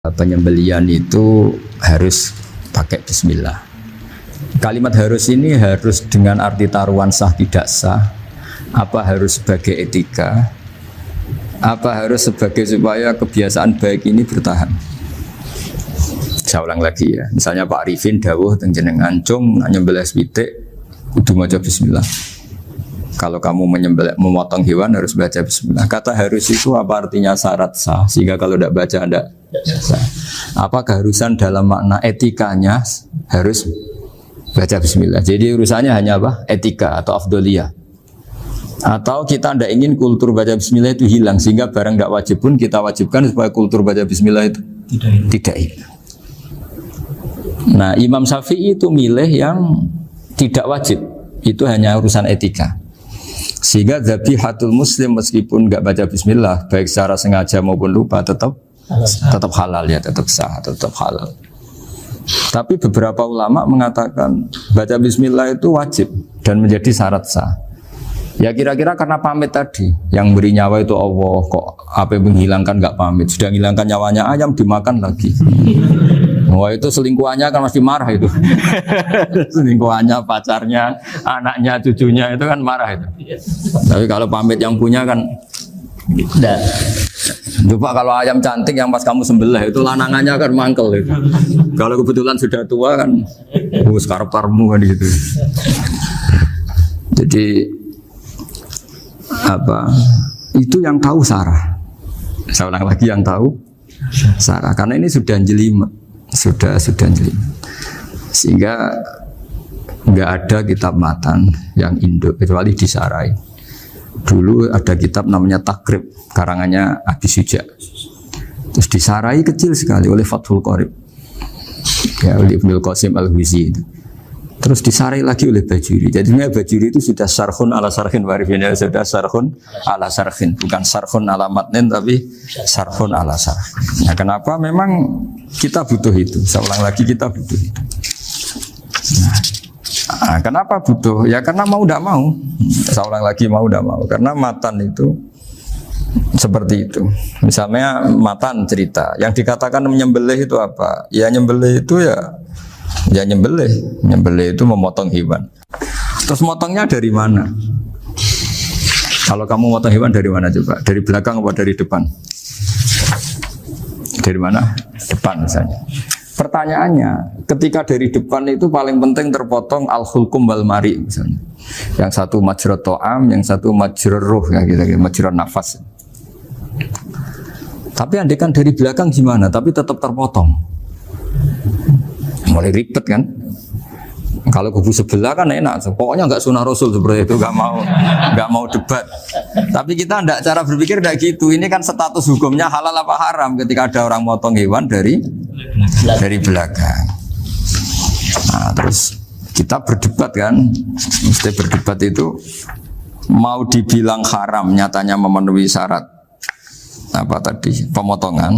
Penyembelian itu harus pakai bismillah. Kalimat harus ini harus dengan arti taruhan sah tidak sah, apa harus sebagai etika, apa harus sebagai supaya kebiasaan baik ini bertahan. Saya ulang lagi ya, misalnya Pak Arifin dawuh teng jenengan cung nyembelih pitik kudu maca bismillah. Kalau kamu memotong hewan harus baca bismillah. Kata harus itu apa artinya syarat sah, sehingga kalau tidak baca tidak sah. Apa keharusan dalam makna etikanya harus baca bismillah. Jadi urusannya hanya apa? Etika atau afdoliyah. Atau kita tidak ingin kultur baca bismillah itu hilang, sehingga barang tidak wajib pun kita wajibkan supaya kultur baca bismillah itu tidak hilang. Nah, Imam Syafi'i itu milih yang tidak wajib. Itu hanya urusan etika. Sehingga zabihatul muslim meskipun nggak baca bismillah, baik secara sengaja maupun lupa tetap halal ya, tetap sah, tetap halal. Tapi beberapa ulama mengatakan baca bismillah itu wajib dan menjadi syarat sah. Ya kira-kira karena pamit tadi, yang beri nyawa itu Allah, kok apa yang menghilangkan nggak pamit, sudah menghilangkan nyawanya ayam dimakan lagi. Wah itu selingkuhannya kan masih marah itu. Selingkuhannya, pacarnya, anaknya, cucunya itu kan marah itu. Tapi kalau pamit yang punya kan tidak. Coba kalau ayam cantik yang pas kamu sembelih itu lanangannya kan mangkel itu. Kalau kebetulan sudah tua kan, karep-karepmu kan gitu. Jadi apa? Itu yang tahu Sarah. Saya ulang lagi, yang tahu Sarah. Karena ini sudah jelimet. Sudah jeli, sehingga nggak ada kitab matan yang induk kecuali disarai. Dulu ada kitab namanya Takrib, karangannya Abi Suja, terus disarai kecil sekali oleh Fathul Qorib ya, oleh Ibnul Qasim Al-Huzi, terus disarai lagi oleh Bajuri. Jadinya Bajuri itu sudah sarhun ala sarhin warifin, ya, sudah sarhun ala sarhin, bukan sarhun ala matnin tapi sarhun ala sarhin. Nah, kenapa? Memang kita butuh itu. Saya ulang lagi, kita butuh itu. Nah, kenapa butuh? Ya karena mau tidak mau. Saya ulang lagi, mau tidak mau. Karena matan itu seperti itu. Misalnya matan cerita, yang dikatakan menyembelih itu apa? Ya nyembelih itu ya nyembelih itu memotong hewan. Terus motongnya dari mana? Kalau kamu motong hewan dari mana coba? Dari belakang atau dari depan? Dari mana? Depan misalnya. Pertanyaannya, ketika dari depan itu paling penting terpotong al-hulkum wal mari misalnya. Yang satu majrur to'am, yang satu majrur ruh ya, gitu, majrur nafas. Tapi andekan dari belakang gimana? Tapi tetap terpotong. Mulai ribet kan? Kalau kubu sebelah kan enak, pokoknya nggak sunnah Rasul seperti itu, nggak mau debat. Tapi kita tidak, cara berpikir tidak gitu. Ini kan status hukumnya halal apa haram ketika ada orang motong hewan dari belakang. Nah, terus kita berdebat kan, mesti berdebat itu mau dibilang haram, nyatanya memenuhi syarat apa tadi pemotongan,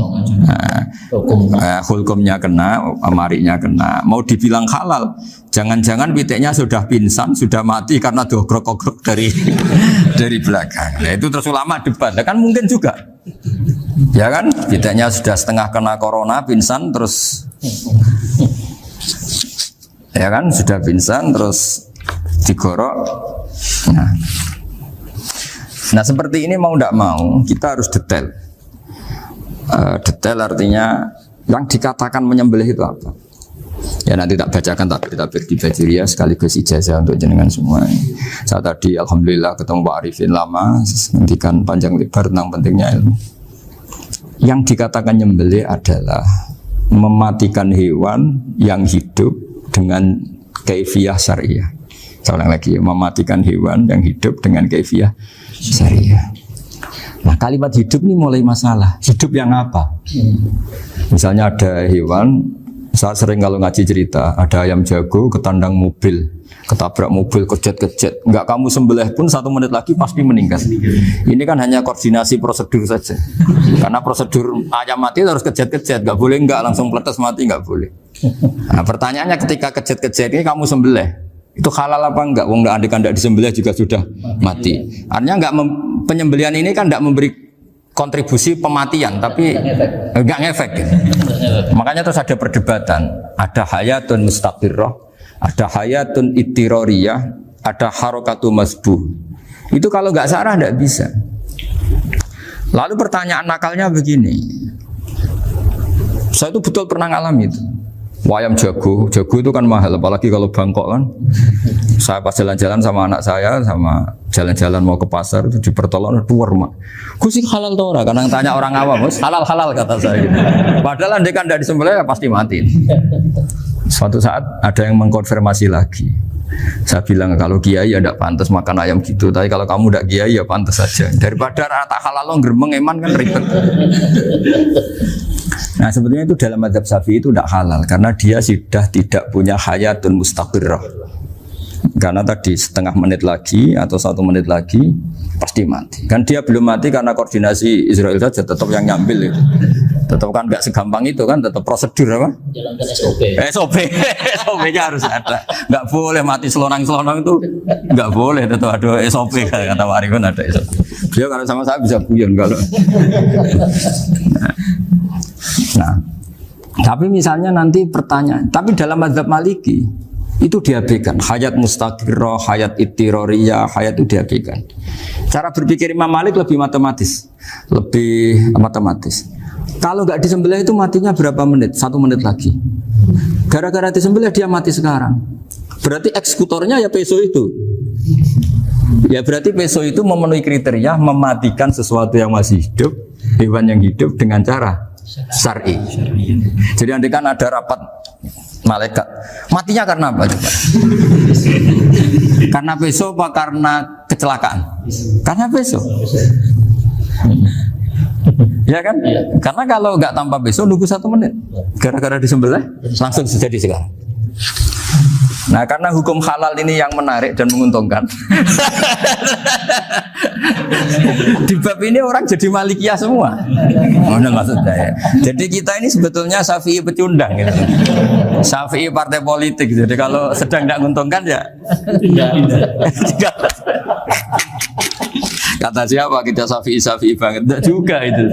hukumnya kena, marinya kena. Mau dibilang halal, jangan-jangan pitiknya sudah pingsan, sudah mati karena dogrok-ogrok dari belakang. Nah, itu terus ulama debat, kan mungkin juga, ya kan? Pitiknya sudah setengah kena corona, pingsan terus, ya kan? Sudah pingsan terus digorok. Nah seperti ini mau tidak mau kita harus detail. Detail artinya yang dikatakan menyembelih itu apa? Ya nanti tak bacakan tabir-tabir di Bajiriyah sekaligus ijazah untuk jenengan semua. Saya tadi alhamdulillah ketemu Pak Arifin lama, nantikan panjang lebar tentang pentingnya ilmu. Yang dikatakan menyembelih adalah mematikan hewan yang hidup dengan kaifiyah syariah. Saya ulang lagi, mematikan hewan yang hidup dengan kaifiyah syariah. Nah kalimat hidup ini mulai masalah. Hidup yang apa? Misalnya ada hewan, saya sering kalau ngaji cerita, ada ayam jago ketandang mobil, ketabrak mobil, kejet-kejet. Enggak kamu sembelih pun 1 menit lagi pasti meninggal. Ini kan hanya koordinasi prosedur saja. Karena prosedur ayam mati harus kejet-kejet, enggak boleh enggak langsung peletes mati, enggak boleh. Nah pertanyaannya ketika kejet-kejet ini kamu sembelih, itu halal apa enggak? Wong enggak andekan enggak disembelih juga sudah mati. Artinya enggak penyembelihan ini kan enggak memberi kontribusi pematian, tapi enggak ngefek. Gitu. Makanya terus ada perdebatan. Ada hayatun mustaqirrah, ada hayatun ittiroriyah, ada harokatu masbuh. Itu kalau nggak sarah nggak bisa. Lalu pertanyaan nakalnya begini. Saya itu betul pernah ngalami itu. Wayam jago itu kan mahal, apalagi kalau Bangkok kan. Saya pas jalan-jalan sama anak saya, sama jalan-jalan mau ke pasar itu di pertolongan dua rumah. Gus sih halal tuh orang, kadang tanya orang awam, halal kata saya. Gitu. Padahal andai kan dari disembelih ya pasti mati. Suatu saat ada yang mengkonfirmasi lagi. Saya bilang kalau kiai ya tidak pantas makan ayam gitu, tapi kalau kamu tidak kiai ya pantas saja. Daripada rata halal lo geremeng eman kan ribet. Nah sebetulnya itu dalam mazhab Syafi'i itu tidak halal karena dia sudah tidak punya hayatun mustaqirrah. Karena tadi setengah menit lagi atau 1 menit lagi pasti mati. Kan dia belum mati karena koordinasi Israel saja tetap yang nyambil itu. Tetap kan nggak segampang itu kan, tetap prosedur apa? Jalankan SOP. SOP-nya harus ada. Nggak boleh mati selonang-selonang itu, nggak boleh. Tetap ada SOP kata Pak Arifin ada SOP. Dia kalau sama saya bisa guyon kalau. Nah, tapi misalnya nanti pertanyaan, tapi dalam mazhab Maliki itu diabaikan. Hayat mustaqirrah, hayat ittiroriyah, hayat itu diabaikan. Cara berpikir Imam Malik lebih matematis. Kalau nggak disembelih itu matinya berapa menit? 1 menit lagi. Gara-gara disembelih dia mati sekarang. Berarti eksekutornya ya peso itu. Ya berarti peso itu memenuhi kriteria mematikan sesuatu yang masih hidup, hewan yang hidup dengan cara syar'i. Jadi andai kan ada rapat malaikat, matinya karena apa coba? Karena peso apa karena kecelakaan? Karena peso. Ya kan? Ya. Karena kalau nggak tanpa peso nunggu 1 menit, gara-gara disembelih langsung terjadi sekarang. Nah karena hukum halal ini yang menarik dan menguntungkan. Di bab ini orang jadi Malikiyah semua. Mana maksud saya? Jadi kita ini sebetulnya Syafi'i pecundang gitu. Syafi'i partai politik. Jadi kalau sedang tidak menguntungkan ya kata siapa kita Syafi'i banget? Tidak juga itu.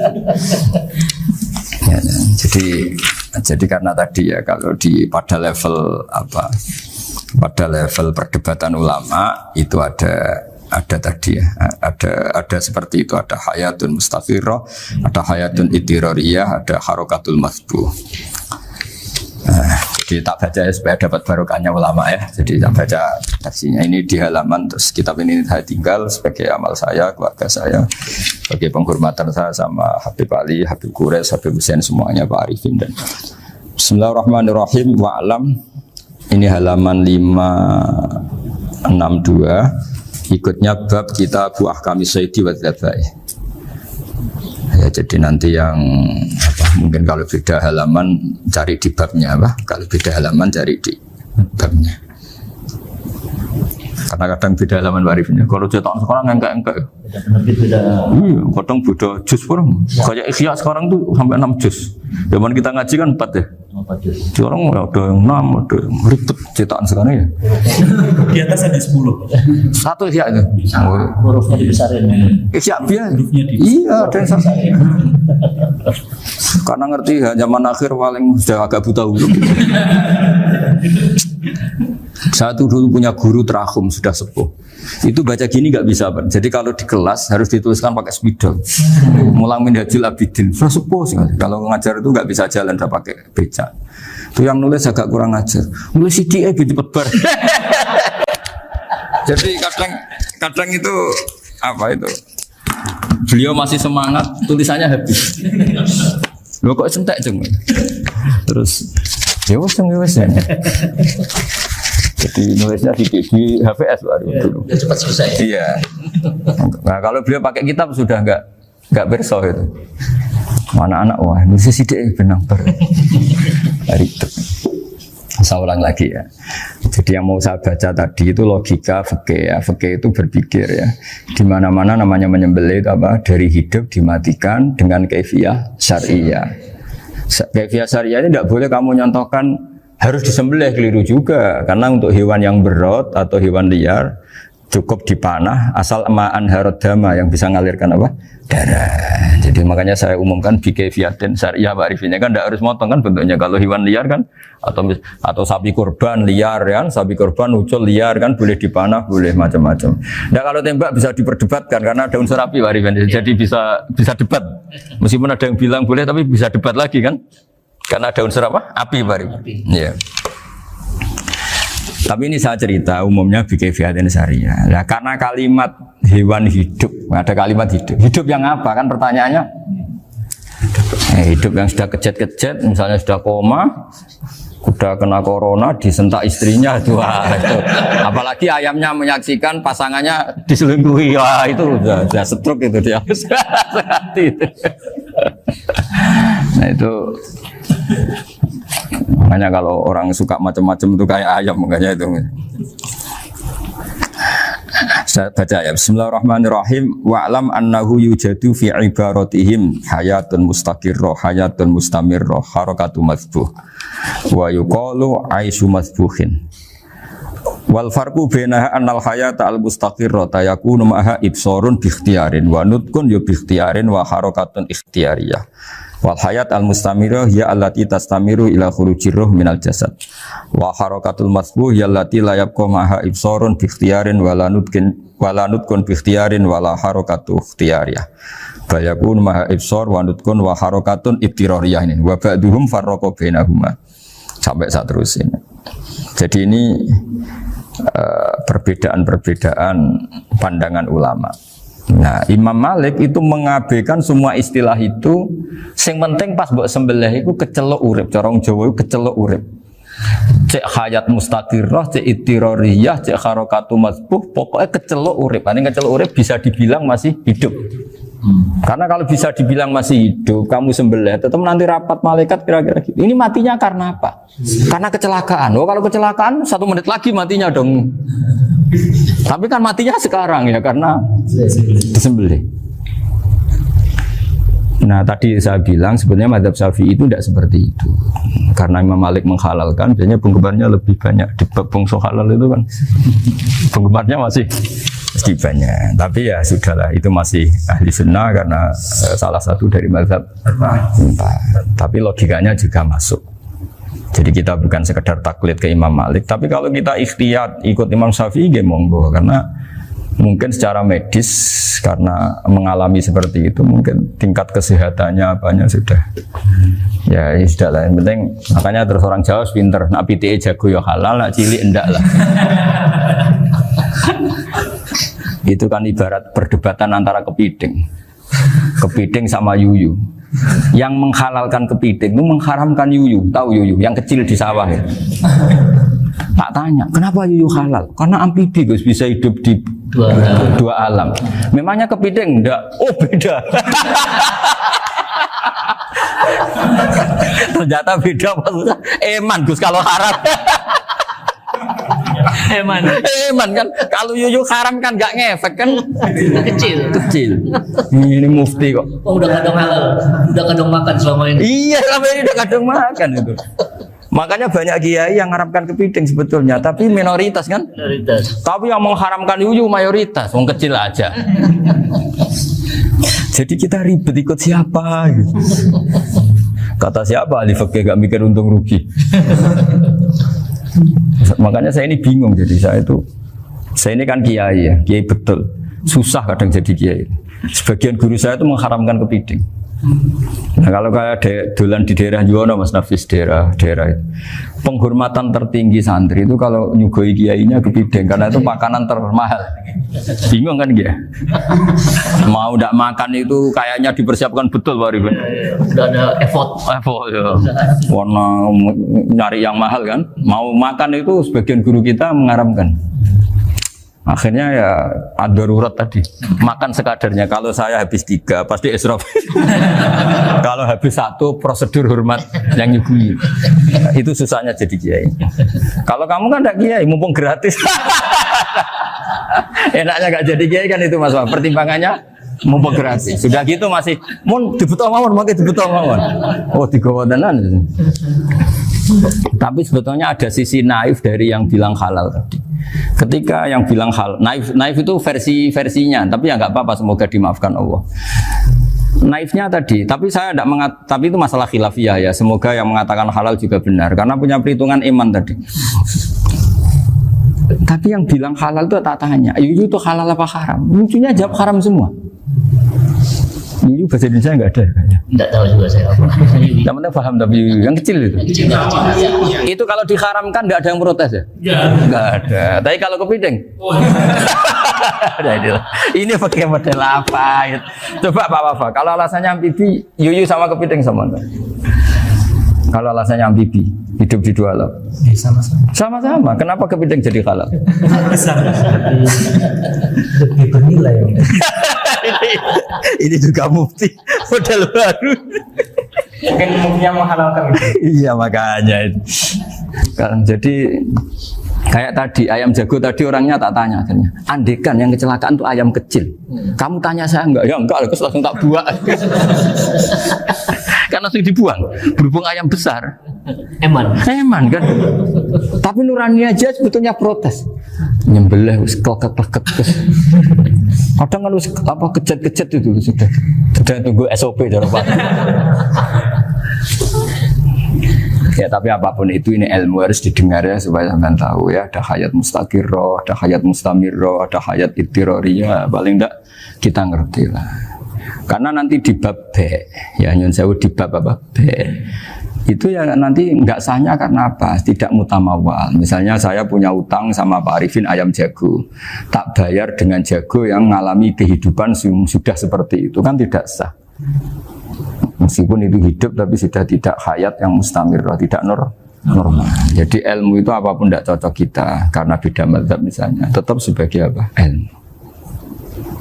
Ya, jadi karena tadi ya kalau pada level perdebatan ulama itu ada tadi ya, ada seperti itu, ada hayatun mustaqirrah, ada hayatun ittiroriyah, ada harokatul masbuh. Jadi tak baca ya supaya dapat barokahnya ulama ya. Jadi tak baca versinya ini di halaman, terus kitab ini saya tinggal sebagai amal saya, keluarga saya, sebagai penghormatan saya sama Habib Ali, Habib Qures, Habib Hussein semuanya, Pak Arifin dan Bismillahirrahmanirrahim. Wa'alam, ini halaman 562, ikutnya bab kita Abu Ahkami Sayyidi wa Dzabai. Ya, jadi nanti yang mungkin kalau beda halaman cari di babnya kalau beda halaman cari di babnya. Karena kadang beda halaman warifnya. Kalau cetak sekarang enggak. Iya, kadang beda juz pun. Kayak Ikhya sekarang tuh sampai 6 juz. Zaman kita ngaji kan 4 ya. 4 juz. Sekarang ada yang 6, ada yang ribet cetakan sekarang ya. Di atas ada 10. Satu Ikhya itu. Hurufnya dibesarin. Ikhya biasa. Iya, ada yang sama. Karena ngerti zaman akhir paling sudah agak buta huruf. Saya tuh dulu punya guru terakhum sudah sepuh. Itu baca gini nggak bisa, Pak. Jadi kalau di kelas harus dituliskan pakai spidol. Mulang Minhajul Abidin. Sudah sepuh sekali. Kalau ngajar itu nggak bisa jalan, udah pakai beca. Itu yang nulis agak kurang ajar. Nulis sidik gitu bar. Jadi kadang itu apa itu? Beliau masih semangat, tulisannya habis. Loh kok sentek jeng. Terus ya wes ya. Jadi nulisnya di HVS dulu. Udah cepat selesai. Iya. Nah kalau beliau pakai kitab sudah enggak berso itu. Anak-anak wah nulis sidik benang ber. Ribet. Saya ulang lagi ya. Jadi yang mau saya baca tadi itu logika fikih ya. Fikih itu berpikir ya. Di mana-mana namanya menyembelih itu apa? Dari hidup dimatikan dengan kaifiyah syariah. Kaifiyah syariah ini tidak boleh kamu nyontohkan harus disembelih, keliru juga. Karena untuk hewan yang berat atau hewan liar cukup dipanah asal ma'an harodama yang bisa ngalirkan apa? Darah. Jadi makanya saya umumkan bikefiatin syariah Pak Arifin kan tidak harus motong kan bentuknya. Kalau hewan liar kan atau sapi kurban liar kan, sapi kurban ucul liar kan boleh dipanah, boleh macam-macam. Nah kalau tembak bisa diperdebatkan karena ada unsur api Pak Arifin. Jadi bisa debat. Meskipun ada yang bilang boleh tapi bisa debat lagi kan? Karena ada unsur apa? Api Pak Arifin. Iya. Tapi ini saya cerita umumnya bikefiatin syariah. Nah, karena kalimat hewan hidup, ada kalimat hidup. Hidup yang apa kan pertanyaannya? Hidup yang sudah kejet-kejet, misalnya sudah koma, sudah kena corona, disentak istrinya, itu. Apalagi ayamnya menyaksikan pasangannya diselingkuhi, wah itu sudah stroke itu dia. Nah itu. Makanya kalau orang suka macam-macam itu kayak ayam makanya itu. Saya baca ya. Bismillahirrahmanirrahim. Wa'lam annahu yujadu fi ibaratihim hayatun mustaqirrah, hayatun mustamirrah, harakatu mazbuh. Wa yuqalu aisyu mazbuhin. Wal farqu bainaha annal hayata al mustaqirrah yakunu maha ibsarun bi ikhtiyarin wa nutqun bi ikhtiyarin wa harakatun ikhtiyariyah. Wal hayat al mustamirah ya allati tastamiru ila khurujir ruh minal jasad. Wa harakatul masbuh ya allati la yabqa maha ibsarun bi ikhtiyarin wala nutqun bi ikhtiyarin wala harakatu ikhtiyariyah. Bal yakun maha ibsar wa nutqun wa harakatun ibtirariyah ini. Wa ba'duhum farraqa bainahuma. Sampai saat terus ini. Jadi ini perbedaan-perbedaan pandangan ulama. Nah, Imam Malik itu mengabaikan semua istilah itu. Sing penting pas mbok sembelih iku kecelok urip, cara wong Jawa iku kecelok urip. Cek hayat mustaqirrah, cek ittirariyah, cek harakatu mazbuh, pokoknya kecelok urip. Ini kecelok urip bisa dibilang masih hidup. Karena kalau bisa dibilang masih hidup, kamu sembelih, tetap nanti rapat malaikat kira-kira gitu. Ini matinya karena apa? Karena kecelakaan. Oh, kalau kecelakaan 1 menit lagi matinya dong. Tapi kan matinya sekarang ya karena disembelih. Nah tadi saya bilang sebenarnya mazhab Syafi'i itu tidak seperti itu. Karena Imam Malik menghalalkan, biasanya penggemarnya lebih banyak di bab bangsa halal itu kan. Penggemarnya masih banyak. Tapi ya sudahlah, itu masih ahli sunnah karena salah satu dari mazhab 4. Tapi logikanya juga masuk. Jadi kita bukan sekedar taklid ke Imam Malik, tapi kalau kita ikhtiyat ikut Imam Syafi'i ya monggo, karena mungkin secara medis karena mengalami seperti itu mungkin tingkat kesehatannya apanya sudah ya sudah lah, yang penting makanya terus orang Jawa pinter, nak PTE jago ya halal, nak cilik enggak lah. Itu kan ibarat perdebatan antara kepiting sama yuyu. Yang menghalalkan kepiting itu mengharamkan yuyu. Tahu yuyu yang kecil di sawah ya? Tak tanya, kenapa yuyu halal? Karena amfibi Gus, bisa hidup di dua alam. Memangnya kepiting enggak? Oh beda. Ternyata beda maksudnya. Eman Gus kalau haram. Eman kan kalau yuyu haram kan nggak ngefek kan, kecil. Ini mufti kok. Oh udah kadang halal, udah kadang makan selama ini. Iya selama ini udah kadang makan itu. Makanya banyak kiai yang mengharamkan kepiting sebetulnya, tapi minoritas kan. Minoritas. Tapi yang mengharamkan yuyu mayoritas, wong kecil aja. Jadi kita ribet ikut siapa? Gitu. Kata siapa ahli fikih gak mikir untung rugi. Makanya saya ini bingung, jadi saya ini kan kiai ya, kiai betul, susah kadang jadi kiai. Sebagian guru saya itu mengharamkan kepiting. Nah kalau kayak dolan di daerah Juwono Mas Nafis, daerah itu, penghormatan tertinggi santri itu kalau nyugoi kiainya kepiting karena itu makanan termahal. Bingung kan dia? Mau tidak makan itu kayaknya dipersiapkan betul Pak Ribet. Udah ada effort ya. Warna nyari yang mahal kan. Mau makan itu sebagian guru kita mengharamkan. Akhirnya ya ada darurat tadi, makan sekadarnya. Kalau saya habis 3 pasti israf. Kalau habis 1 prosedur hormat yang nyugui. Itu susahnya jadi kiai. Kalau kamu kan tidak kiai, mumpung gratis. Enaknya gak jadi kiai kan itu Mas. Pertimbangannya mumpung gratis. Sudah gitu masih mun dibutuh mawon, makai dibutuh mawon. Oh 3 wadanan. Tapi sebetulnya ada sisi naif dari yang bilang halal tadi. Ketika yang bilang naif itu versinya, tapi ya nggak apa-apa, semoga dimaafkan Allah. Naifnya tadi, tapi saya tidak tapi itu masalah khilafiyah ya. Semoga yang mengatakan halal juga benar, karena punya perhitungan iman tadi. Tapi yang bilang halal itu tak tanya, itu halal apa haram? Lucunya jawab haram semua. Ini bahasa Indonesia nggak ada kayaknya. Nggak tahu juga saya apa. Yang penting paham tapi yang kecil itu. Itu kalau diharamkan nggak ada yang protes ya? Nggak ada. Tapi kalau kepiting? Ini pakai model apa? Coba Pak Wafa. Kalau alasannya amfibi, yuyu sama kepiting sama enggak? Kalau alasannya amfibi, hidup di dua alam. Sama-sama. Sama-sama. Kenapa kepiting jadi halal? Lebih bernilai. Ini juga mufti model baru. Mungkin muftinya menghalalkan itu. Iya makanya itu. Kan jadi kayak tadi ayam jago tadi orangnya tak tanya akhirnya. Andekan yang kecelakaan itu ayam kecil. Kamu tanya saya enggak? Ya enggak, aku langsung tak buang. Kan langsung dibuang. Berhubung ayam besar. Eman kan. Tapi nurani aja sebetulnya protes. Nyembelih wis klekek-klekek. Kadang kan apa kejet-kejet itu sudah tunggu SOP cara Pak. Ya tapi apapun itu ini ilmu harus didengar ya supaya sampean tahu ya, ada hayat mustaqirroh, ada hayat mustamirroh, ada hayat ittiroriyah, paling enggak kita ngerti lah. Karena nanti di bab B, ya nyun sewu di bab apa B, itu ya nanti nggak sahnya karena apa? Tidak mutamawal. Misalnya saya punya utang sama Pak Arifin ayam jago, tak bayar dengan jago yang mengalami kehidupan sudah seperti itu kan tidak sah. Meskipun itu hidup tapi sudah tidak hayat yang mustamirah, tidak normal. Jadi ilmu itu apapun tidak cocok kita karena beda mazhab misalnya, tetap sebagai apa? Ilmu.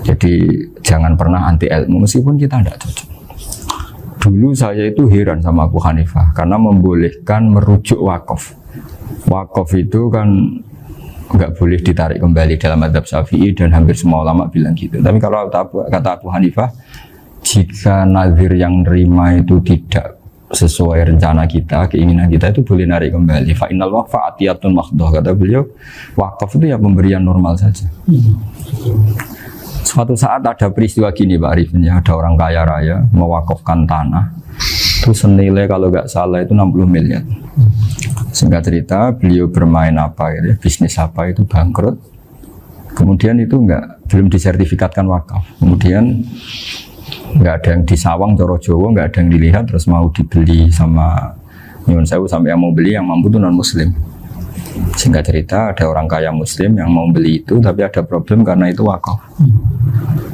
Jadi jangan pernah anti ilmu meskipun kita tidak cocok. Dulu saya itu heran sama Abu Hanifah karena membolehkan merujuk wakaf. Wakaf itu kan nggak boleh ditarik kembali dalam mazhab Syafi'i dan hampir semua ulama bilang gitu. Tapi kalau kata Abu Hanifah, jika nazir yang nerima itu tidak sesuai rencana kita, keinginan kita itu boleh narik kembali. Fa innal waqfa atiyatun mahdhah, kata beliau. Wakaf itu ya pemberian normal saja. Suatu saat ada peristiwa gini Pak Arifin ya, ada orang kaya raya mewakafkan tanah itu senilai kalau nggak salah itu 60 miliar. Singkat cerita beliau bermain apa gitu, bisnis apa itu bangkrut. Kemudian itu belum disertifikatkan wakaf. Kemudian nggak ada yang disawang coro Jawa, nggak ada yang dilihat, terus mau dibeli sama nyuwun sewu sampai yang mau beli yang mampu itu non muslim. Singkat cerita ada orang kaya muslim yang mau beli itu tapi ada problem karena itu wakaf.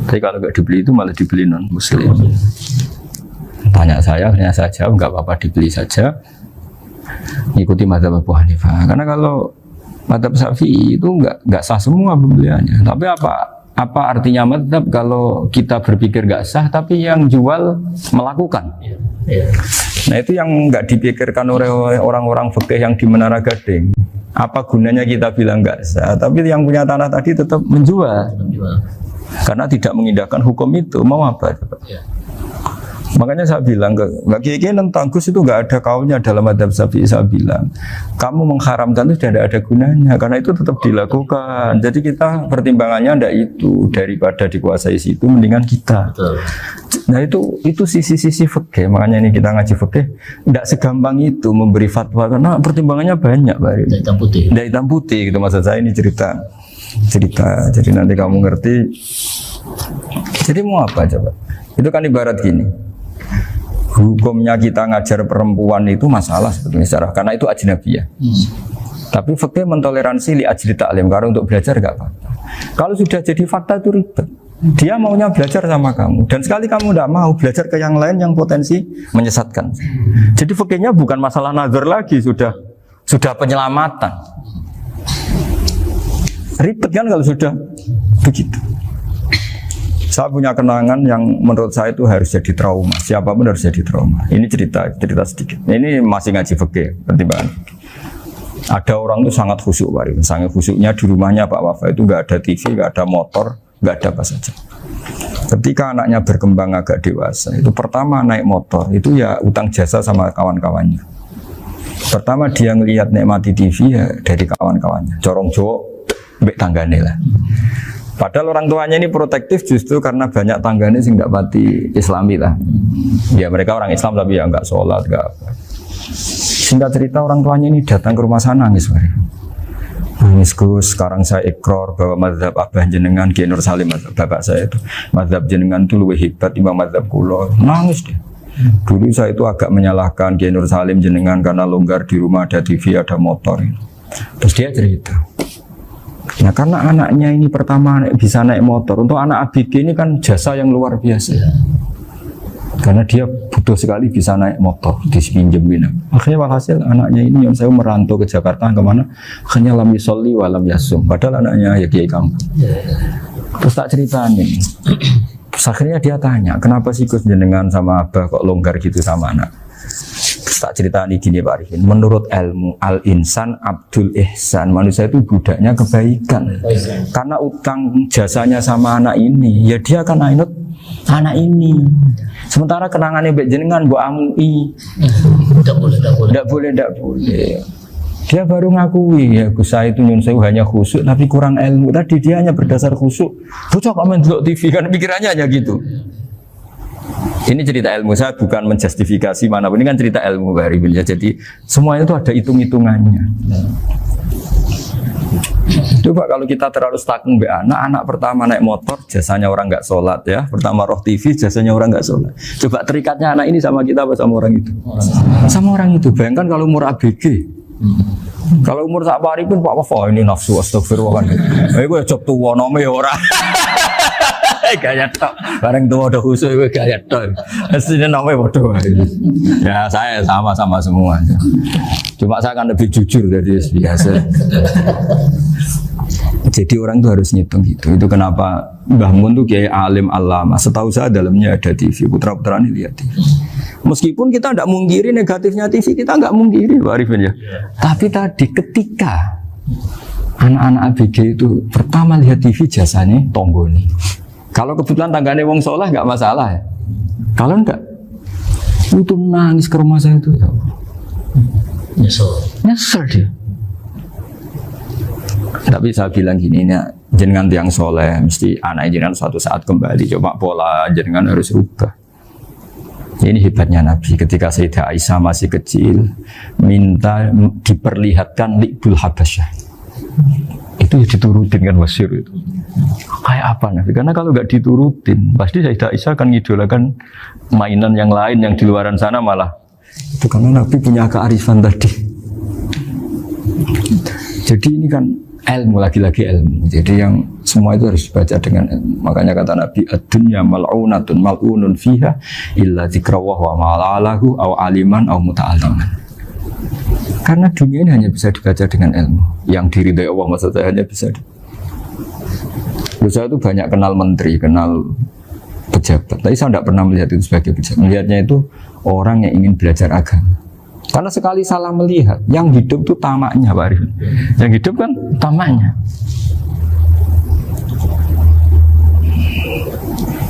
Tapi kalau nggak dibeli itu malah dibeli non muslim. Tanya saya, akhirnya saya jawab nggak apa-apa dibeli saja. Ikuti mazhab Abu Hanifah. Karena kalau mazhab Syafi'i itu nggak sah semua pembeliannya. Tapi apa artinya mazhab kalau kita berpikir nggak sah tapi yang jual melakukan? Nah itu yang nggak dipikirkan oleh orang-orang fikih yang di Menara Gading. Apa gunanya kita bilang nggak sah, tapi yang punya tanah tadi tetap menjual. Karena tidak mengindahkan hukum itu, mau apa? Makanya saya bilang, nggak kira-kira tentang Gus itu nggak ada kaulnya dalam adab Syafi'i. Saya bilang, kamu mengharamkan itu tidak ada gunanya, karena itu tetap dilakukan. Jadi kita pertimbangannya ndak itu, daripada dikuasai situ, mendingan kita. Betul. Nah itu sisi-sisi fikih. Makanya ini kita ngaji fikih, ndak segampang itu memberi fatwa, karena pertimbangannya banyak, Pak. Dari hitam putih. Dari hitam putih, gitu maksud saya ini cerita. Jadi nanti kamu ngerti. Jadi mau apa coba? Itu kan ibarat gini. Hukumnya kita ngajar perempuan itu masalah sebetulnya karena itu ajnabiyah. Tapi fikih mentoleransi li ajli ta'lim, karena untuk belajar enggak apa-apa. Kalau sudah jadi fakta itu ribet. Dia maunya belajar sama kamu dan sekali kamu tidak mau belajar ke yang lain yang potensi menyesatkan. Jadi fikihnya bukan masalah nazar lagi, sudah penyelamatan. Ribet kan kalau sudah begitu. Saya punya kenangan yang menurut saya itu harus jadi trauma. Siapapun harus jadi trauma. Ini cerita sedikit. Ini masih ngaji fikih, pertimbangan. Ada orang itu sangat khusyuk, Pak. Sangat khusyuknya di rumahnya Pak Wafa itu nggak ada TV, nggak ada motor, nggak ada apa saja. Ketika anaknya berkembang agak dewasa, itu pertama naik motor, itu ya utang jasa sama kawan-kawannya. Pertama dia ngelihat nikmati TV ya dari kawan-kawannya. Corong Jawa mbek tanggane lah. Padahal orang tuanya ini protektif justru karena banyak tanggane sing nggak pati Islami lah. Ya mereka orang Islam tapi ya nggak sholat, nggak apa. Singkat cerita orang tuanya ini datang ke rumah sana nangis, nangis Gus. Sekarang saya ikrar bahwa mazhab Abah jenengan Kiai Nur Salim, bapak saya itu mazhab jenengan itu lebih hebat timbang mazhab kula. Nangis dia. Dulu saya itu agak menyalahkan Kiai Nur Salim jenengan karena longgar di rumah ada TV ada motor. Terus dia cerita. Nah karena anaknya ini pertama bisa naik motor, untuk anak ABG ini kan jasa yang luar biasa. Karena dia butuh sekali bisa naik motor, dipinjemin. Akhirnya walhasil anaknya ini yang saya merantau ke Jakarta kemana, hanya lam yusolli wa lam yasum. Padahal anaknya ya kiai kampung. Terus tak ceritain. Terus akhirnya dia tanya, kenapa sih Gus jenengan sama Abah kok longgar gitu sama anak? Terus tak ceritain gini Pak Arifin, menurut ilmu al-insan abdul ihsan, manusia itu budaknya kebaikan. Karena utang jasanya sama anak ini, ya dia akan ainut anak ini. Sementara kenangannya mbek jenengan mbok amui. Tidak boleh. Dia baru ngakui ya Gus saya itu nyun sewu hanya khusyuk tapi kurang ilmu. Tadi dia hanya berdasar khusyuk. Bocah kok main delok TV kan pikirannya hanya gitu. Ini cerita ilmu, saya bukan menjustifikasi manapun, ini kan cerita ilmu Pak Arifin ya. Jadi semuanya itu ada hitung-hitungannya. Coba kalau kita terlalu stagnan be anak pertama naik motor jasanya orang nggak sholat ya, pertama roh TV jasanya orang nggak sholat. Coba terikatnya anak ini sama kita apa sama orang itu? Sama orang itu. Bayangkan kalau umur ABG, kalau umur sak pari pun Pak Wafa ini nafsu astagfirullah kan. Gue job tua nome orang. Gaya tok, bareng tua udah khusus gue gaya tok. Aslinya namanya bodoh. Ya saya sama semua. Cuma saya kan lebih jujur dari biasa. Jadi orang itu harus ngitung gitu. Itu kenapa Mbah Mun tuh kayak alim alama. Setahu saya dalamnya ada TV. Putra-putra ini lihat TV. Meskipun kita tidak mungkiri negatifnya TV, kita nggak mungkiri Pak Arifin ya. Tapi tadi ketika anak-anak ABG itu pertama lihat TV jasanya tonggoni. Kalau kebetulan tanggane wong soleh nggak masalah ya. Kalau enggak, itu nangis ke rumah saya itu. Nyesel dia. Tapi saya bilang gini, jenengan tiang soleh, mesti anak jenengan suatu saat kembali. Coba pola jenengan harus rubah. Ini hebatnya Nabi. Ketika Sayyidah Aisyah masih kecil, minta diperlihatkan Li'bul Habasyah. Itu ya diturutin kan masyhur itu. Kayak apa Nabi? Karena kalau nggak diturutin, pasti Sayyidah Aisyah akan ngidolakan mainan yang lain yang di luaran sana malah. Itu karena Nabi punya kearifan tadi. Jadi ini kan ilmu, lagi-lagi ilmu. Jadi yang semua itu harus dibaca dengan ilmu. Makanya kata Nabi, ad-dunya mal'unatun mal'unun fiha illa dzikrawah wa ma'alahu aw aliman aw muta'alliman. Karena dunia ini hanya bisa dibaca dengan ilmu. Yang diridai Allah maksud saya hanya bisa. Saya itu banyak kenal menteri, kenal pejabat. Tapi saya tidak pernah melihat itu sebagai pejabat. Melihatnya itu orang yang ingin belajar agama. Karena sekali salah melihat, yang hidup itu tamaknya Pak Arifin. Yang hidup kan tamaknya.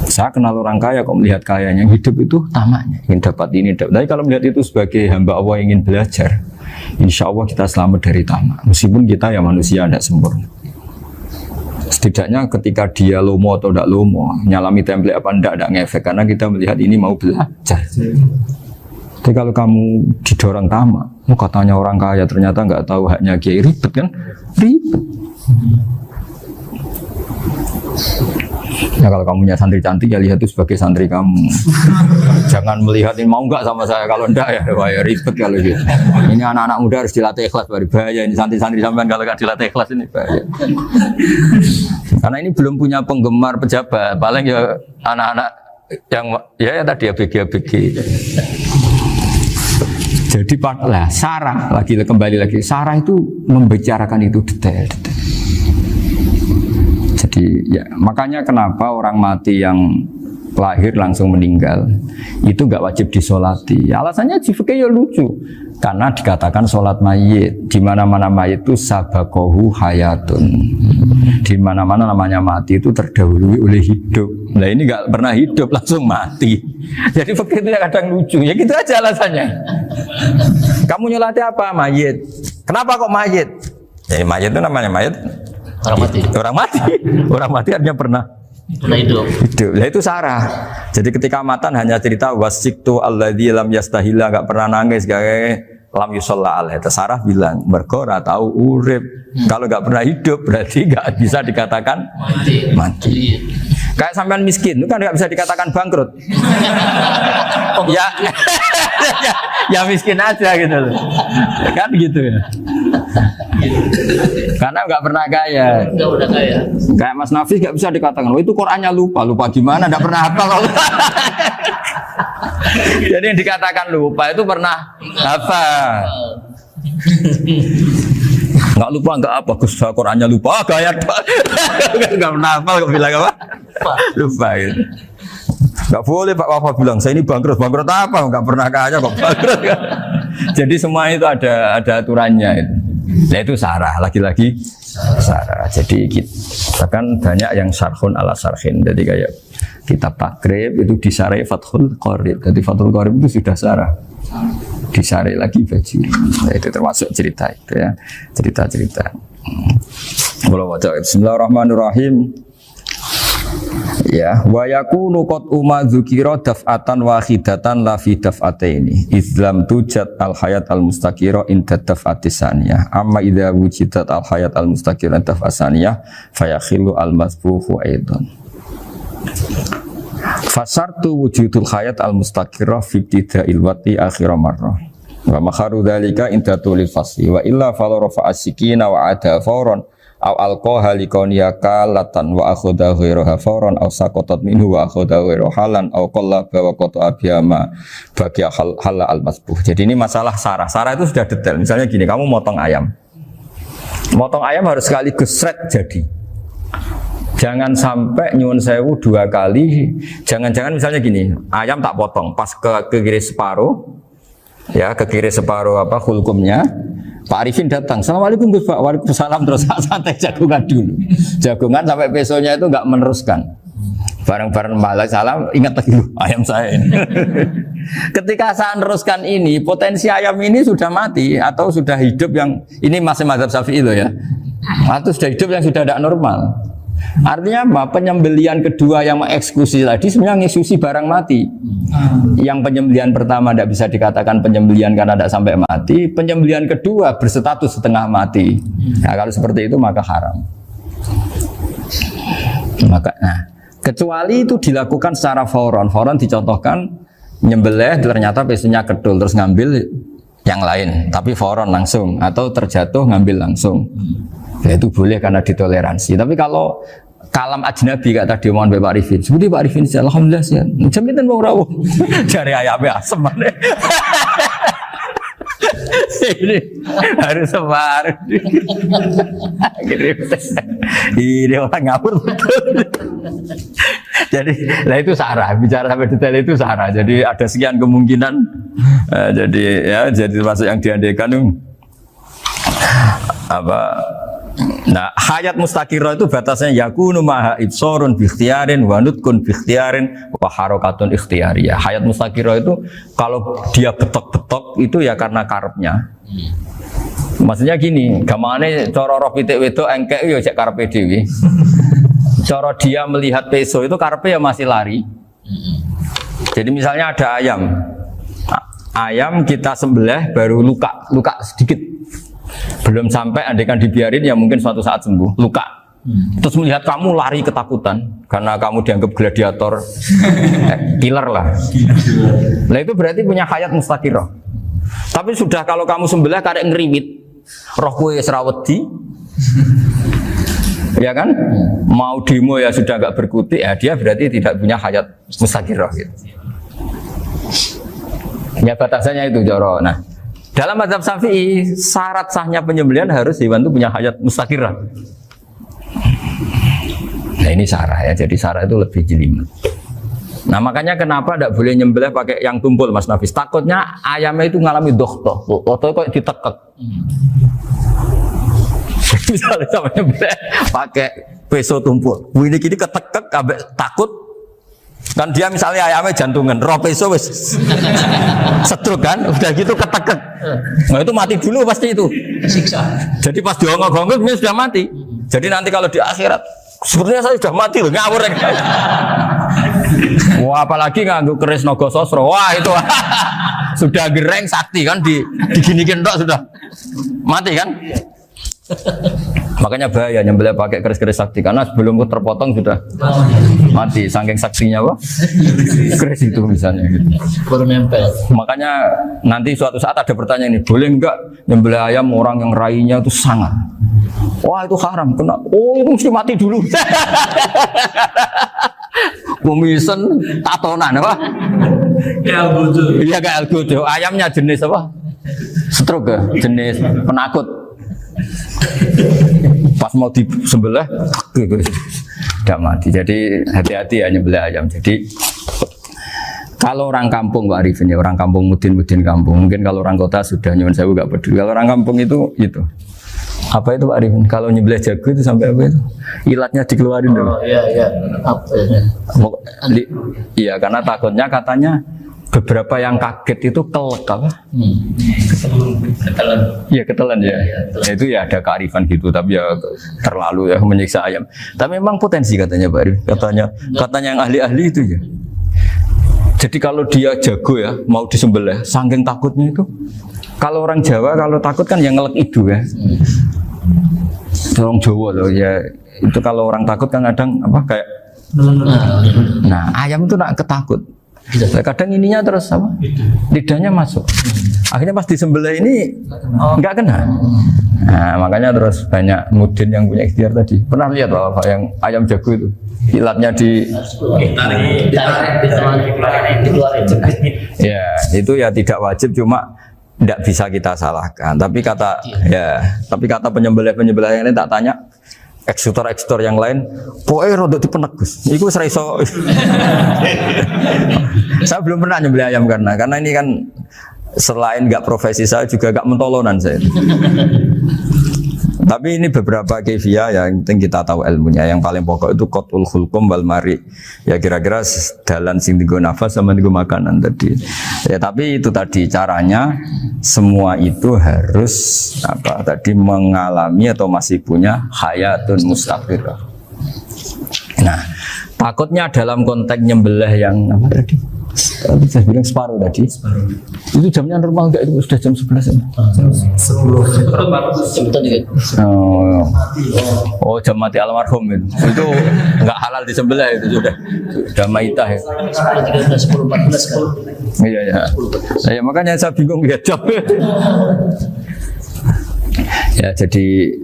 Saya kenal orang kaya kok melihat kayanya, yang hidup itu tamaknya, ingin dapat ini, dapat. Tapi kalau melihat itu sebagai hamba Allah yang ingin belajar, insya Allah kita selamat dari tamak. Meskipun kita ya manusia tidak sempurna. Setidaknya ketika dia lomo atau tidak lomo, nyalami template apa tidak ngefek, karena kita melihat ini mau belajar. Tapi kalau kamu didorong tamak, katanya orang kaya ternyata nggak tahu haknya kiai, ribet kan? Ribet. Ya kalau kamu punya santri cantik ya lihat itu sebagai santri kamu. Jangan melihat ini mau nggak sama saya, kalau enggak ya bahaya, ribet kalau gitu. Ini anak-anak muda harus dilatih ikhlas, baru bahaya ini santri-santri sampean kalau nggak dilatih ikhlas ini bahaya. Karena ini belum punya penggemar pejabat, paling ya anak-anak yang ya tadi ABG. Jadi lah Sarah lagi kembali lagi, Sarah itu membicarakan itu detail. Jadi ya makanya kenapa orang mati yang lahir langsung meninggal itu nggak wajib disolati. Alasannya fikih ya lucu. Karena dikatakan sholat mayit, di mana-mana mayit itu sabakohu hayatun. Di mana-mana namanya mati itu terdahului oleh hidup. Nah ini nggak pernah hidup langsung mati. Jadi begitu ya kadang lucu. Ya gitu aja alasannya. Kamu nyolati apa? Mayit. Kenapa kok mayit? Jadi mayit itu namanya mayit. Orang mati. Orang mati. Orang mati artinya pernah Hidup. Lah itu sarah. Jadi ketika matan hanya cerita wasiktu alladzi lam yastahila, enggak pernah nangis, kayak lam yusalla alaihi. Sarah bilang mergo ora tahu urip. Kalau enggak pernah hidup berarti enggak bisa dikatakan mati. Kayak sampean miskin itu kan enggak bisa dikatakan bangkrut. Ya. Ya miskin aja gitu loh. Kan gitu ya. Karena nggak pernah kaya. Nggak udah kaya. Kayak Mas Nafis nggak bisa dikatakan, oh itu Qurannya lupa gimana? Nggak pernah hafal. Jadi yang dikatakan lupa itu pernah hafal. Nggak lupa nggak apa, Gus Qurannya lupa, gaya nggak pernah hafal kok bilang apa? Lupa gitu. Nggak boleh Pak Wafa bilang saya ini bangkrut apa? Nggak pernah kaya kok bangkrut. Jadi semua itu ada aturannya itu. Nah itu sarah, lagi-lagi sarah. Jadi kita kan banyak yang syarhun ala syarhin. Jadi kayak kitab takrib itu disarai Fathul Qorib. Jadi Fathul Qorib itu sudah sarah. Disarai lagi Bajuri. Nah, itu termasuk cerita itu ya. Cerita-cerita. Kalau baca Bismillahirrahmanirrahim. Ya, wa yakunu qad dzukira daf'atan wahidatan la fi daf'ataini. Islam tujad al hayat al mustaqira inda daf'atis saniyah. Amma idza wujidat al hayat al mustaqira daf'as saniyah fayakhilu al masbuhu aidan. Fasartu wujudul hayat al mustaqira fi ibtida'il wati akhir marrah. Wa makharu dzalika inda tulil fasli wa illa fala rafa'a sikina wa ada fawran aw alqaha liqaniya kalatan wa akhadha ghairuha fawran aw saqatat minhu wa akhadha ghairu halan aw qallaba wa qata abiyama bagi hal al masbuh. Jadi ini masalah sarah. Sarah itu sudah detail. Misalnya gini, kamu motong ayam. Motong ayam harus sekaligus shred jadi. Jangan sampai nyuwun sewu dua kali. Jangan-jangan misalnya gini, ayam tak potong pas ke kiri separuh. Ya, ke kiri separuh apa hulkumnya. Pak Arifin datang, Assalamualaikum Gus Pak, waalaikumsalam, terus santai jagungan dulu. Jagungan sampai besoknya itu enggak meneruskan. Bareng-bareng malah salam, ingat lagi ayam saya ini. Ketika saya meneruskan ini, potensi ayam ini sudah mati atau sudah hidup yang ini masih mazhab Syafi'i loh ya. Atau sudah hidup yang sudah tidak normal. Artinya apa? Penyembelian kedua yang mengeksekusi tadi sebenarnya mengeksekusi barang mati. Yang penyembelian pertama tidak bisa dikatakan penyembelian karena tidak sampai mati. Penyembelian kedua berstatus setengah mati. Nah, kalau seperti itu maka haram. Kecuali itu dilakukan secara fauron. Fauron dicontohkan nyembelih ternyata pesunya kedul terus ngambil yang lain, tapi fauron langsung atau terjatuh ngambil langsung. Ya itu boleh karena ditoleransi. Tapi kalau kalam ajnabi kata tadi omongan Pak Arifin, seperti Pak Arifin, alhamdulillah sih. Jaminan mau rawuh. Cari ayamnya asem mana? Ini harus sebar. Ini orang ngawur betul. Jadi, lah itu sarah. Bicara sampai detail itu sarah. Jadi ada sekian kemungkinan. Jadi ya, jadi termasuk yang diandaikan apa? Nah, hayat mustaqirah itu batasnya yakunu maha ibsorun bi ikhtiarin wa nutkun bi ikhtiarin wa harakatun ikhtiyariyah. Hayat mustaqirah itu kalau dia betok-betok itu ya karena karepnya. Maksudnya gini, gamane cara roh pitik wedok engkek yo cek karepe dhewe. Cara dia melihat peso itu karepe ya masih lari. Jadi misalnya ada ayam. Ayam kita sembelih baru luka sedikit. Belum sampai andaikan dibiarin ya mungkin suatu saat sembuh, luka. Terus melihat kamu lari ketakutan karena kamu dianggap gladiator, killer lah. Nah itu berarti punya hayat mustaqirah. Tapi sudah kalau kamu sembelah karek ngeriwit, roh kue serawedi, ya kan? Mau demo ya sudah agak berkutik, ya dia berarti tidak punya hayat mustaqirah gitu. Ya batasannya itu joro. Nah. Dalam mazhab Syafi'i, syarat sahnya penyembelihan harus hewan itu punya hayat mustaqirah. Nah ini sarah ya, jadi sarah itu lebih jelimet. Nah makanya kenapa tidak boleh nyembelih pakai yang tumpul Mas Nafis? Takutnya ayamnya itu ngalami dohtoh, atau kok ditekek. Misalnya sama nyembelih pakai peso tumpul, ini kini ketekek, takut. Kan dia misalnya ayamnya jantungan, roh peso wes setruk kan, udah gitu ketekek. Nah itu mati dulu pasti itu. Siksa. Jadi pas diongok-ongok dia sudah mati. Jadi nanti kalau di akhirat, sebenarnya saya sudah mati loh, ngawur. Wah apalagi nganggo keris naga sosro, wah itu sudah gereng sakti kan diginikin dok sudah mati kan. Makanya bahaya nyembelih pakai keris-keris sakti karena sebelum terpotong sudah mati saking saksinya wah keris itu misalnya gitu. Baru nempel. Makanya nanti suatu saat ada pertanyaan ini, boleh enggak nyembelih ayam orang yang rainya itu sangat? Wah itu haram, kena. Oh itu mesti mati dulu. Kumisen tatonan apa? Ya betul. Iya kayak algojo. Ayamnya jenis apa? Stroke ya? Jenis penakut. Pas mau disembelih, tidak mati. Jadi hati-hati ya nyembelih ayam. Jadi kalau orang kampung Pak Arifin ya, orang kampung mudin kampung. Mungkin kalau orang kota sudah nyuwun sewu gak peduli. Kalau orang kampung itu. Apa itu Pak Arifin? Kalau nyembelih jago itu sampai apa itu? Ilatnya dikeluarin dulu. Oh iya. Apa ya? Iya karena takutnya katanya beberapa yang kaget itu kelek apa? Ketelan. Iya ketelan ya. Itu ya ada kearifan gitu tapi ya terlalu ya menyiksa ayam. Tapi memang potensi katanya Pak Arif. Katanya yang ahli-ahli itu ya. Jadi kalau dia jago ya mau disembelih, saking takutnya itu. Kalau orang Jawa kalau takut kan yang ngelek idu ya. Orang Jawa loh ya. Itu kalau orang takut kan kadang apa kayak. Nah ayam itu nak ketakut. Kadang ininya terus apa? Lidahnya masuk. Akhirnya pas disembelih ini nggak kena. Nah, makanya terus banyak mudin yang punya ikhtiar tadi. Pernah lihat Pak yang ayam jago itu? Ilatnya ditarik. Ya, itu ya tidak wajib cuma tidak bisa kita salahkan. Tapi kata penyembelih yang ini tak tanya eksekutor yang lain, pokoknya rodok dipenegus. Iku seraiso. Saya belum pernah nyembelih ayam karena ini kan selain nggak profesi saya juga nggak mentolonan saya. Tapi ini beberapa kefiah yang penting kita tahu ilmunya. Yang paling pokok itu qatul khulqum wal mari. Ya kira-kira dalan sing digo nafas sama digo makanan tadi. Ya tapi itu tadi caranya semua itu harus mengalami atau masih punya hayatun mustaqirah. Nah, takutnya dalam konteks nyembelih yang apa tadi? Saya bilang separuh tadi. Itu jamnya normal enggak? Itu sudah jam 11 ya? 10. Oh, jam mati almarhum itu. Itu enggak halal disembelih itu sudah maitah ya. 10, 14. Iya. Saya makanya saya bingung lihat jam. Ya, jadi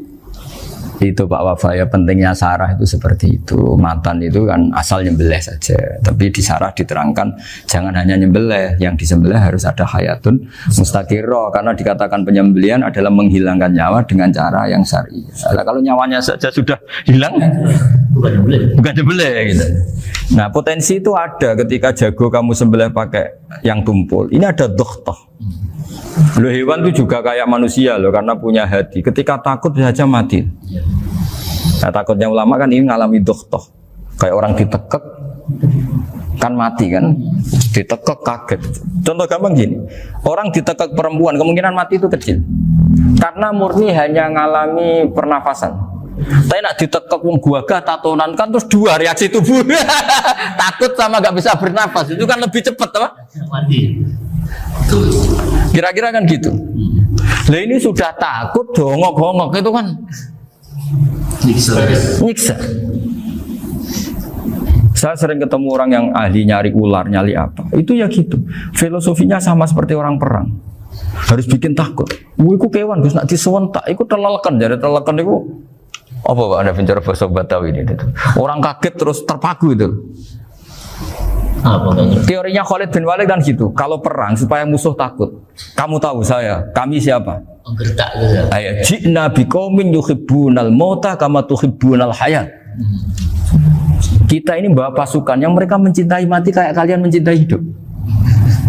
itu Pak Wafa ya pentingnya sarah itu seperti itu. Matan itu kan asal nyembelih saja, tapi di sarah diterangkan jangan hanya nyembelih, yang disembelih harus ada hayatun mustaqirah karena dikatakan penyembelihan adalah menghilangkan nyawa dengan cara yang syar'i. Kalau nyawanya saja sudah hilang bukan nyembelih gitu. Nah potensi itu ada ketika jago kamu sembelih pakai yang tumpul. Ini ada dohtoh. Loh hewan itu juga kayak manusia loh karena punya hati. Ketika takut saja mati. Nah takutnya ulama kan ini ngalami dohtoh. Kayak orang ditekek kan mati kan. Ditekek kaget. Contoh gampang gini. Orang ditekek perempuan kemungkinan mati itu kecil. Karena murni hanya ngalami pernafasan. Tapi nak ditekek wong gagah tatonan kan terus dua reaksi tubuh. Takut sama gak bisa bernafas. Itu kan lebih cepat apa? Mati. Kira-kira kan gitu. Lah ini sudah takut dongok-dongok itu kan nyiksa. Saya sering ketemu orang yang ahli nyari ular, nyari apa. Itu ya gitu. Filosofinya sama seperti orang perang. Harus bikin takut. Iku kewan Gus nak disewentak, iku telelekan, jadi telelekan iku apa Pak Anda bicara bahasa Batawi ini? Orang kaget terus terpaku itu. Teorinya Khalid bin Walid kan gitu. Kalau perang supaya musuh takut. Kamu tahu saya, kami siapa? Gertak gitu. Ayat ji'na biqaumin yuhibbunal mauta kama tuhibbunal hayat. Kita ini bawa pasukan yang mereka mencintai mati kayak kalian mencintai hidup.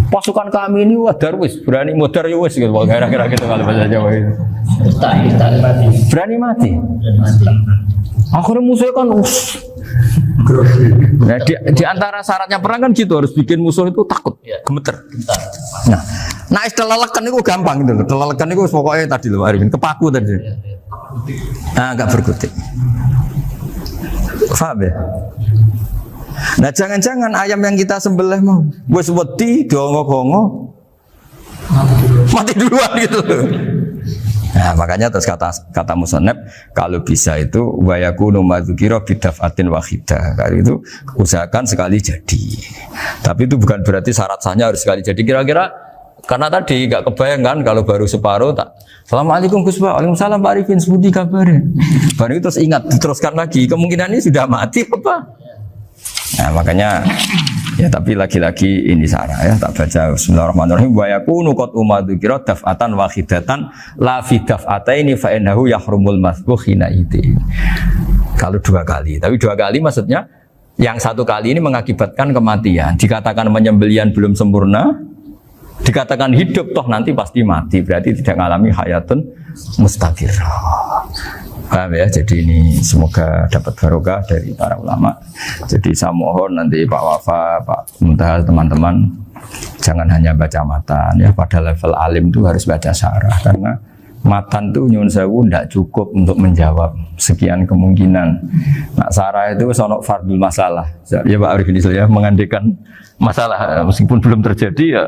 Pasukan kami ini wah darwis, berani modar ya wis gitu. Kira-kira gitu kalau bahasa Jawa itu. Tak mati. Berani mati. Mati. Akhirnya musuhnya kan nah, di antara syaratnya perang kan gitu, harus bikin musuh itu takut, gemeter. Nah istilah lelekan itu gampang gitu loh. Lelekan itu pokoknya tadi loh Arifin, kepaku tadi. Nah agak berkutik. Paham ya? Nah jangan-jangan ayam yang kita sembelih mau wis wedi dongo-dongo mati duluan gitu. Nah makanya terus kata musannaf kalau bisa itu wa yakunu madzukira bidafatin wahidah. Kalau itu usahakan sekali jadi. Tapi itu bukan berarti syarat sahnya harus sekali jadi. Kira-kira karena tadi enggak kebayang kan kalau baru separuh tak Assalamualaikum Gus Pak. Waalaikumsalam Pak Arifin, sebuti kabarnya. Baru itu terus ingat diteruskan lagi. Kemungkinan ini sudah mati apa? Nah makanya ya tapi lagi-lagi ini sarah ya tak baca bismillahirrahmanirrahim wa yakunu qad umadzukira daf'atan wahidatan la fi daf'ataini fa innahu yahrumul masbuh hina itu. Kalau 2 kali, tapi 2 kali maksudnya yang 1 kali ini mengakibatkan kematian. Dikatakan penyembelian belum sempurna, dikatakan hidup toh nanti pasti mati, berarti tidak mengalami hayatun mustaqirrah. Paham ya? Jadi ini semoga dapat barokah dari para ulama. Jadi saya mohon nanti Pak Wafa, Pak Muntaha, teman-teman jangan hanya baca matan ya, pada level alim itu harus baca syarah karena matan itu nyuwun sewu tidak cukup untuk menjawab sekian kemungkinan. Nah, syarah itu sono fardul masalah. Ya Pak Arifin ya mengandekan masalah meskipun belum terjadi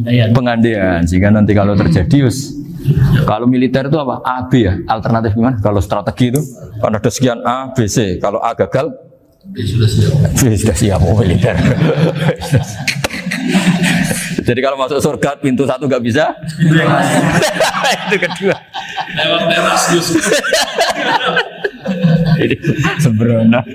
ya pengandaian sehingga nanti kalau terjadi kalau militer itu apa? A, B ya? Alternatif gimana? Kalau strategi itu kan ada sekian A, B, C. Kalau A gagal, B sudah siap mau militer. Jadi kalau masuk surga pintu 1 nggak bisa, itu kedua. Lewat teras justru. Ini sembrono.